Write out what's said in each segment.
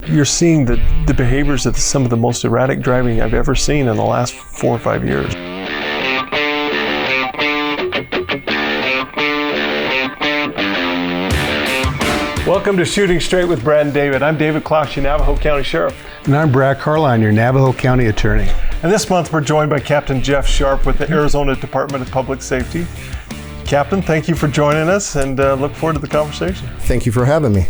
you're seeing the behaviors of some of the most erratic driving I've ever seen in the last 4 or 5 years. Welcome to Shooting Straight with Brad and David. I'm David Clouse, your Navajo County Sheriff. And I'm Brad Carlyon, your Navajo County Attorney. And this month we're joined by Captain Jeff Sharp with the Arizona Department of Public Safety. Captain, thank you for joining us and look forward to the conversation. Thank you for having me.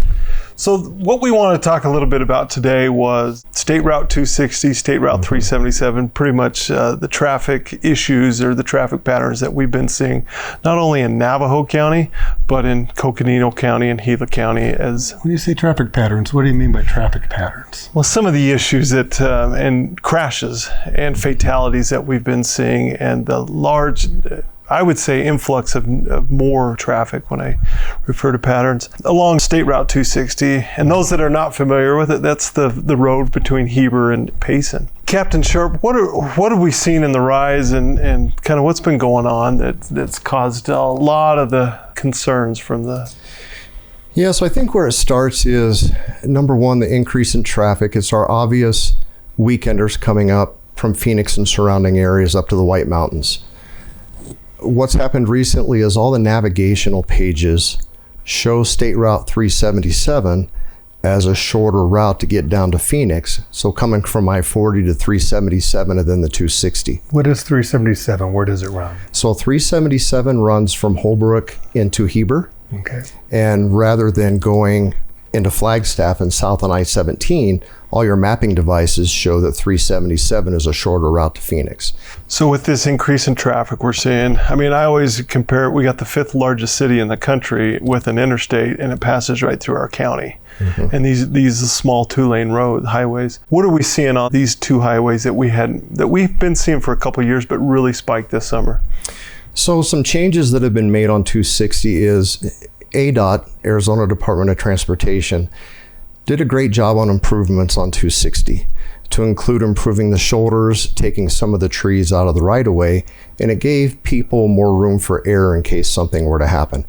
So what we want to talk a little bit about today was State Route 260, State Route 377, pretty much the traffic issues or the traffic patterns that we've been seeing, not only in Navajo County, but in Coconino County and Gila County. When you say traffic patterns, what do you mean by traffic patterns? Well, some of the issues that, and crashes and fatalities that we've been seeing, and the large, I would say, influx of more traffic when I refer to patterns along State Route 260. And those that are not familiar with it, that's the road between Heber and Payson. Captain Sharp, what have we seen in the rise and kind of what's been going on that's caused a lot of the concerns from the... Yeah, so I think where it starts is, number one, the increase in traffic. It's our obvious weekenders coming up from Phoenix and surrounding areas up to the White Mountains. What's happened recently is all the navigational pages show State Route 377 as a shorter route to get down to Phoenix. So coming from I-40 to 377 and then the 260. What is 377? Where does it run? So 377 runs from Holbrook into Heber. Okay. And rather than going into Flagstaff and south on I-17, all your mapping devices show that 377 is a shorter route to Phoenix. So with this increase in traffic we're seeing, I mean, I always compare it, we got the 5th largest city in the country with an interstate, and it passes right through our county. Mm-hmm. And these small 2-lane road highways. What are we seeing on these 2 highways that we've been seeing for a couple of years, but really spiked this summer? So some changes that have been made on 260 is ADOT, Arizona Department of Transportation, did a great job on improvements on 260 to include improving the shoulders, taking some of the trees out of the right-of-way, and it gave people more room for error in case something were to happen.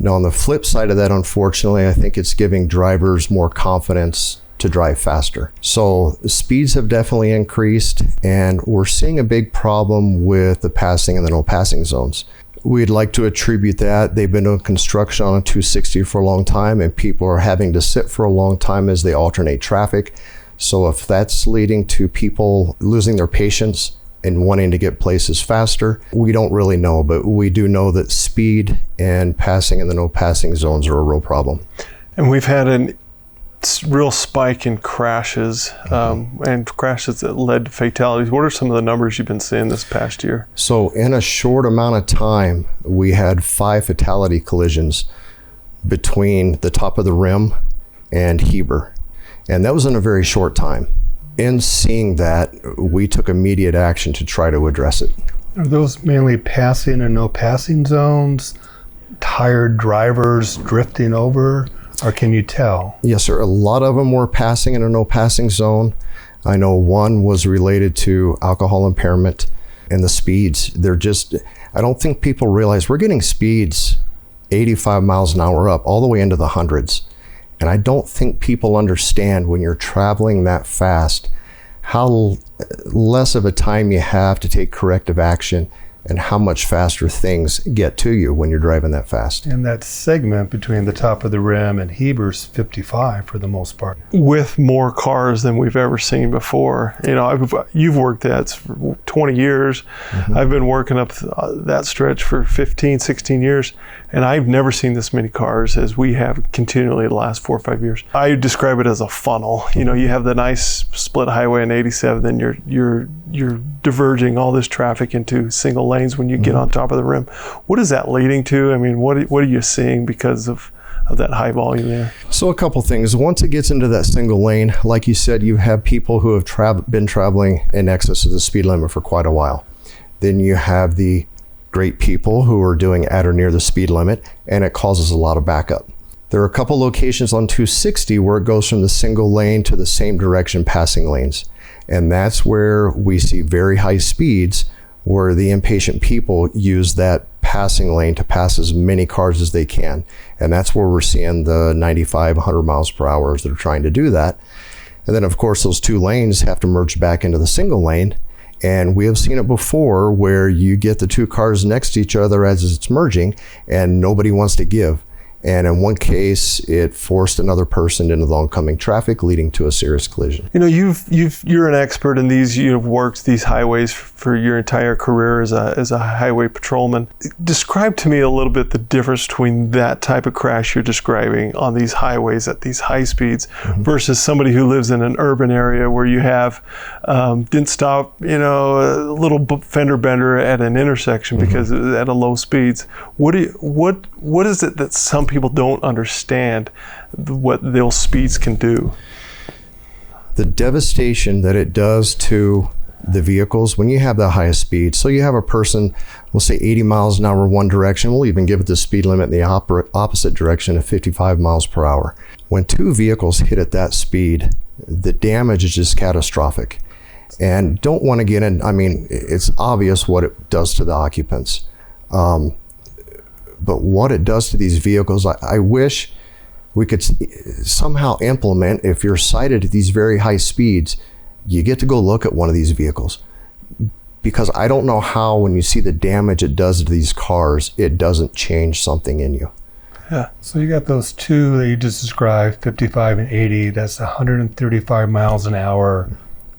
Now on the flip side of that, unfortunately, I think it's giving drivers more confidence to drive faster. So the speeds have definitely increased, and we're seeing a big problem with the passing and the no passing zones. We'd like to attribute that. They've been doing construction on a 260 for a long time, and people are having to sit for a long time as they alternate traffic. So if that's leading to people losing their patience and wanting to get places faster, we don't really know, but we do know that speed and passing in the no passing zones are a real problem. And we've had a real spike in crashes and crashes that led to fatalities. What are some of the numbers you've been seeing this past year? So in a short amount of time, we had 5 fatality collisions between the top of the rim and Heber. And that was in a very short time. In seeing that, we took immediate action to try to address it. Are those mainly passing and no passing zones, tired drivers drifting over? Or can you tell? Yes, sir. A lot of them were passing in a no passing zone. I know one was related to alcohol impairment and the speeds. I don't think people realize we're getting speeds 85 miles an hour up all the way into the hundreds. And I don't think people understand when you're traveling that fast, how less of a time you have to take corrective action and how much faster things get to you when you're driving that fast. And that segment between the top of the rim and Heber's 55 for the most part. With more cars than we've ever seen before. You know, you've worked that for 20 years. Mm-hmm. I've been working up that stretch for 15, 16 years, and I've never seen this many cars as we have continually the last 4 or 5 years. I describe it as a funnel. You know, you have the nice split highway in 87, then you're diverging all this traffic into single lanes when you get on top of the rim. What is that leading to? I mean, what are you seeing because of that high volume there? So a couple things. Once it gets into that single lane, like you said, you have people who have been traveling in excess of the speed limit for quite a while. Then you have the great people who are doing at or near the speed limit, and it causes a lot of backup. There are a couple locations on 260 where it goes from the single lane to the same direction passing lanes. And that's where we see very high speeds where the impatient people use that passing lane to pass as many cars as they can. And that's where we're seeing the 95, 100 miles per hour that are trying to do that. And then, of course, those two lanes have to merge back into the single lane. And we have seen it before where you get the two cars next to each other as it's merging and nobody wants to give. And in one case, it forced another person into the oncoming traffic, leading to a serious collision. You know, you're an expert in these. You've worked these highways for your entire career as a highway patrolman. Describe to me a little bit the difference between that type of crash you're describing on these highways at these high speeds versus somebody who lives in an urban area where you have didn't stop, you know, a little fender bender at an intersection because it was at a low speeds. What is it that some people don't understand what those speeds can do? The devastation that it does to the vehicles when you have the highest speed. So you have a person, we'll say 80 miles an hour one direction. We'll even give it the speed limit in the opposite direction of 55 miles per hour. When two vehicles hit at that speed, the damage is just catastrophic. And don't want to get in, I mean, it's obvious what it does to the occupants. But what it does to these vehicles, I wish we could somehow implement, if you're sighted at these very high speeds, you get to go look at one of these vehicles. Because I don't know how, when you see the damage it does to these cars, it doesn't change something in you. Yeah. So you got those two that you just described, 55 and 80, that's 135 miles an hour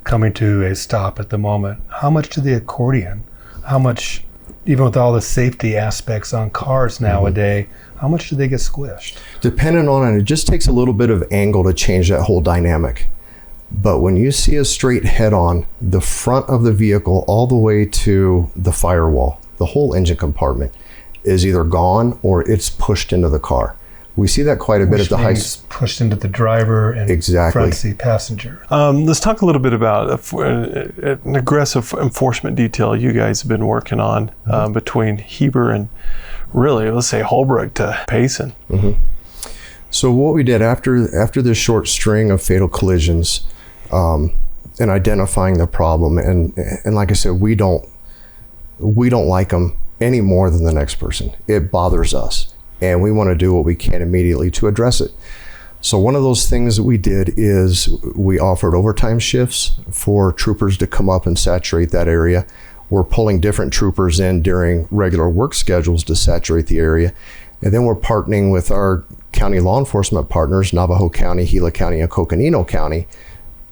coming to a stop at the moment. How much to the accordion? How much, even with all the safety aspects on cars nowadays, how much do they get squished? Depending on it, it just takes a little bit of angle to change that whole dynamic. But when you see a straight head-on, the front of the vehicle all the way to the firewall, the whole engine compartment is either gone or it's pushed into the car. We see that quite a bit at the high speed. Pushed into the driver and front seat passenger. Let's talk a little bit about an aggressive enforcement detail you guys have been working on between Heber and really, let's say, Holbrook to Payson. So what we did after this short string of fatal collisions and identifying the problem, and like I said, we don't like them any more than the next person. It bothers us. And we want to do what we can immediately to address it. So one of those things that we did is we offered overtime shifts for troopers to come up and saturate that area. We're pulling different troopers in during regular work schedules to saturate the area. And then we're partnering with our county law enforcement partners, Navajo County, Gila County, and Coconino County,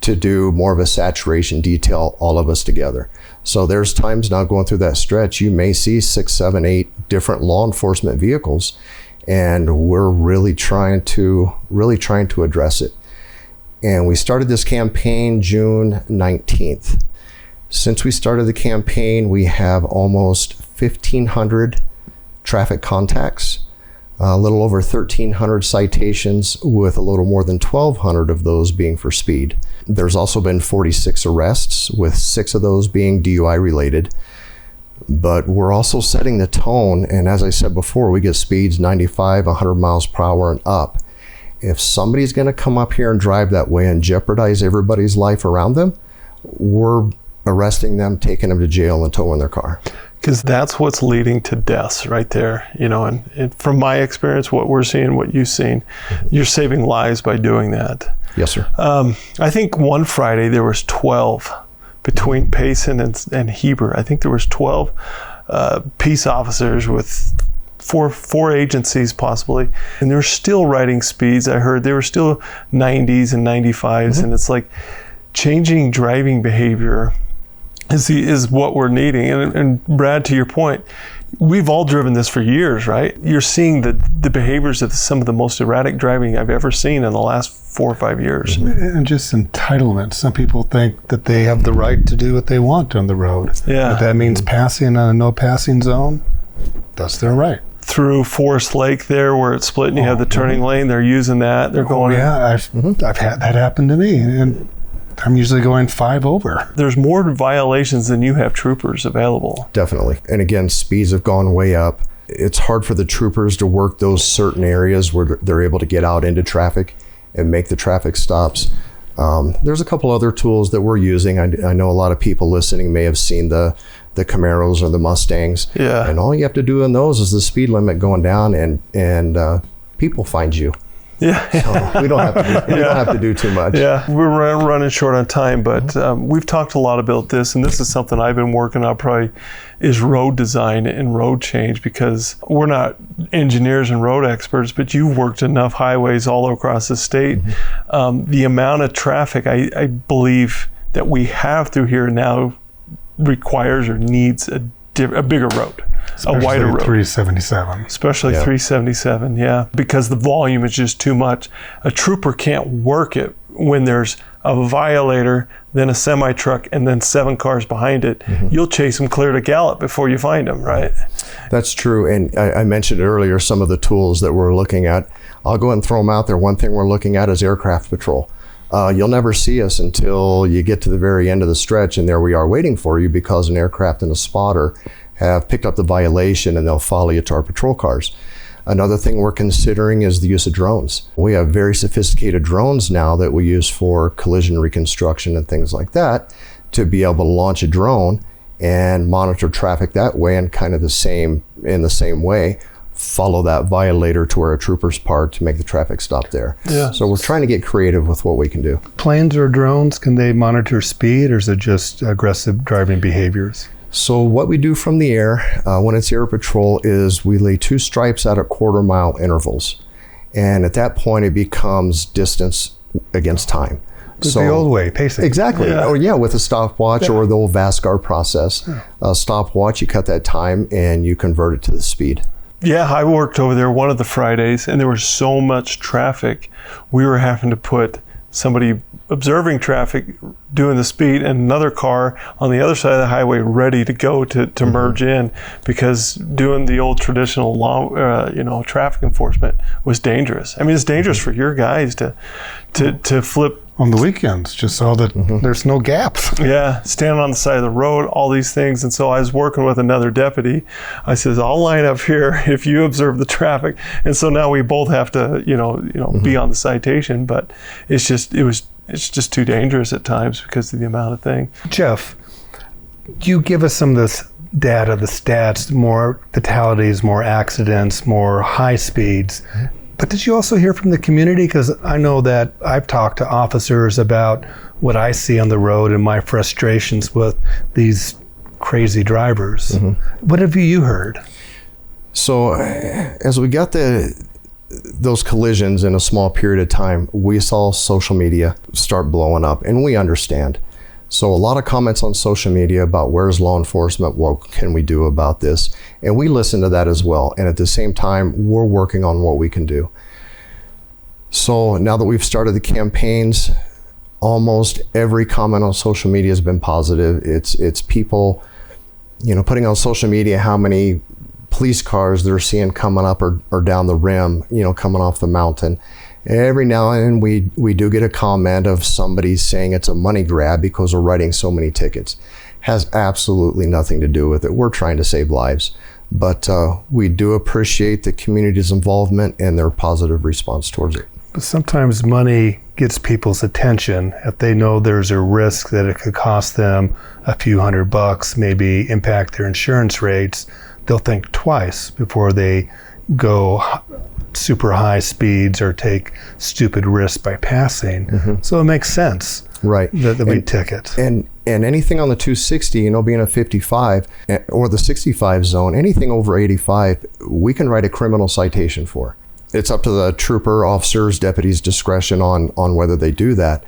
to do more of a saturation detail, all of us together. So there's times now going through that stretch, you may see 6, 7, 8 different law enforcement vehicles, and we're really trying to address it. And we started this campaign June 19th. Since we started the campaign, we have almost 1,500 traffic contacts, a little over 1,300 citations, with a little more than 1,200 of those being for speed. There's also been 46 arrests, with 6 of those being DUI related. But we're also setting the tone, and as I said before, we get speeds 95, 100 miles per hour and up. If somebody's going to come up here and drive that way and jeopardize everybody's life around them, we're arresting them, taking them to jail, and towing their car. Because that's what's leading to deaths right there, you know, and from my experience, what we're seeing, what you've seen, you're saving lives by doing that. Yes, sir. I think one Friday there was 12 between Payson and Heber. I think there was 12 peace officers with four agencies possibly, and they're still riding speeds. I heard they were still 90s and 95s, and it's like changing driving behavior is what we're needing. And Brad, to your point, we've all driven this for years, right? You're seeing the behaviors of some of the most erratic driving I've ever seen in the last 4 or 5 years. And just entitlement. Some people think that they have the right to do what they want on the road. Yeah. If that means passing on a no passing zone, that's their right. Through Forest Lake there, where it's split and you have the turning lane, they're using that. They're going. I've had that happen to me, and I'm usually going 5 over. There's more violations than you have troopers available. Definitely. And again, speeds have gone way up. It's hard for the troopers to work those certain areas where they're able to get out into traffic and make the traffic stops. There's a couple other tools that we're using. I know a lot of people listening may have seen the Camaros or the Mustangs. Yeah. And all you have to do in those is the speed limit going down, and people find you. Yeah. So we don't have to do too much. Yeah, we're running short on time, but we've talked a lot about this, and this is something I've been working on probably is road design and road change, because we're not engineers and road experts, but you've worked enough highways all across the state. The amount of traffic I believe that we have through here now requires or needs a bigger road. Especially a wider road. 377. Especially 377, yeah. Because the volume is just too much. A trooper can't work it when there's a violator, then a semi-truck, and then 7 cars behind it. You'll chase them clear to Gallup before you find them, right? That's true. And I mentioned earlier some of the tools that we're looking at. I'll go ahead and throw them out there. One thing we're looking at is aircraft patrol. You'll never see us until you get to the very end of the stretch, and there we are waiting for you because an aircraft and a spotter have picked up the violation, and they'll follow you to our patrol cars. Another thing we're considering is the use of drones. We have very sophisticated drones now that we use for collision reconstruction and things like that, to be able to launch a drone and monitor traffic that way, and kind of in the same way, follow that violator to where a trooper's parked to make the traffic stop there. Yeah. So we're trying to get creative with what we can do. Planes or drones, can they monitor speed, or is it just aggressive driving behaviors? So what we do from the air, when it's air patrol, is we lay 2 stripes at a 1/4 mile intervals. And at that point, it becomes distance against time. So, the old way, pacing. Exactly. Yeah. With a stopwatch or the old VASCAR process. Stopwatch, you cut that time and you convert it to the speed. Yeah, I worked over there one of the Fridays, and there was so much traffic. We were having to put somebody observing traffic doing the speed and another car on the other side of the highway ready to go to merge in, because doing the old traditional traffic enforcement was dangerous. I mean, it's dangerous for your guys to flip on the weekends, just so that there's no gaps. Yeah, standing on the side of the road, all these things. And so I was working with another deputy. I says, I'll line up here if you observe the traffic. And so now we both have to, be on the citation, but it's just too dangerous at times because of the amount of thing. Jeff, you give us some of this data, the stats, more fatalities, more accidents, more high speeds. But did you also hear from the community? Because I know that I've talked to officers about what I see on the road and my frustrations with these crazy drivers. What have you heard? So as we got those collisions in a small period of time, we saw social media start blowing up, and we understand. So a lot of comments on social media about where's law enforcement, what can we do about this? And we listen to that as well. And at the same time, we're working on what we can do. So now that we've started the campaigns, almost every comment on social media has been positive. It's people, putting on social media how many police cars they're seeing coming up or down the rim, coming off the mountain. Every now and then we do get a comment of somebody saying it's a money grab because we're writing so many tickets. Has absolutely nothing to do with it. We're trying to save lives. But we do appreciate the community's involvement and their positive response towards it. But sometimes money gets people's attention. If they know there's a risk that it could cost them a few $100, maybe impact their insurance rates, they'll think twice before they go super high speeds or take stupid risks by passing. So it makes sense, right? That we ticket. And anything on the 260, being a 55 or the 65 zone, anything over 85, we can write a criminal citation for. It's up to the trooper, officers, deputies' discretion on whether they do that.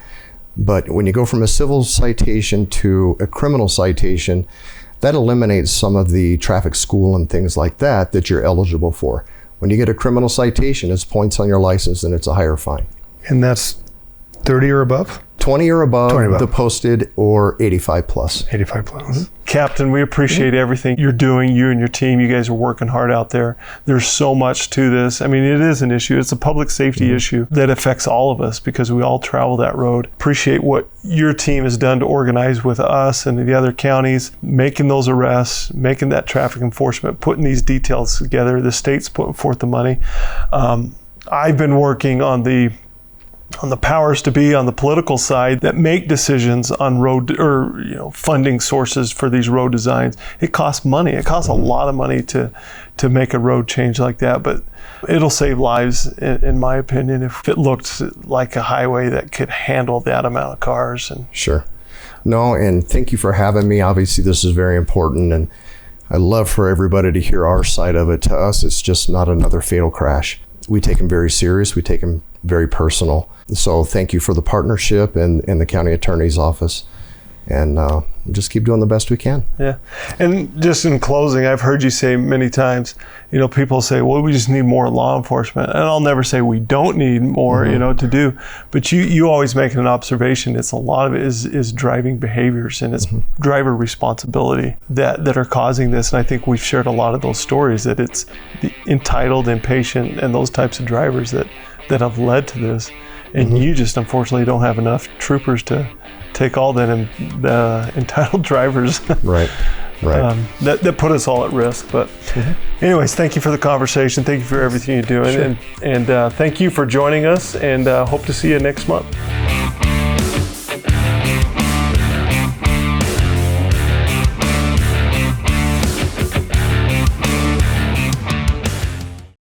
But when you go from a civil citation to a criminal citation, that eliminates some of the traffic school and things like that you're eligible for. When you get a criminal citation, it's points on your license and it's a higher fine. And that's 30 or above? 20 or above, the posted, or 85 plus. 85 plus. Captain, we appreciate everything you're doing, you and your team. You guys are working hard out there. There's so much to this. I mean, it is an issue. It's a public safety issue that affects all of us because we all travel that road. Appreciate what your team has done to organize with us and the other counties, making those arrests, making that traffic enforcement, putting these details together. The state's putting forth the money. I've been working on the on the powers to be on the political side that make decisions on road or funding sources for these road designs. It costs money. It costs a lot of money to make a road change like that, but it'll save lives in my opinion if it looked like a highway that could handle that amount of cars. And Sure. No, and thank you for having me. Obviously this is very important, and I love for everybody to hear our side of it. To us, it's just not another fatal crash. We take them very serious. We take them very personal. So thank you for the partnership and the county attorney's office. And just keep doing the best we can. Yeah. And just in closing, I've heard you say many times, people say, well, we just need more law enforcement. And I'll never say we don't need more, to do. But you always make an observation. It's a lot of it is driving behaviors, and it's driver responsibility that are causing this. And I think we've shared a lot of those stories, that it's the entitled, impatient, and those types of drivers that have led to this. And you just unfortunately don't have enough troopers to take all that entitled drivers right that put us all at risk. But anyways, thank you for the conversation. Thank you for everything you're doing. Sure. And thank you for joining us, and hope to see you next month.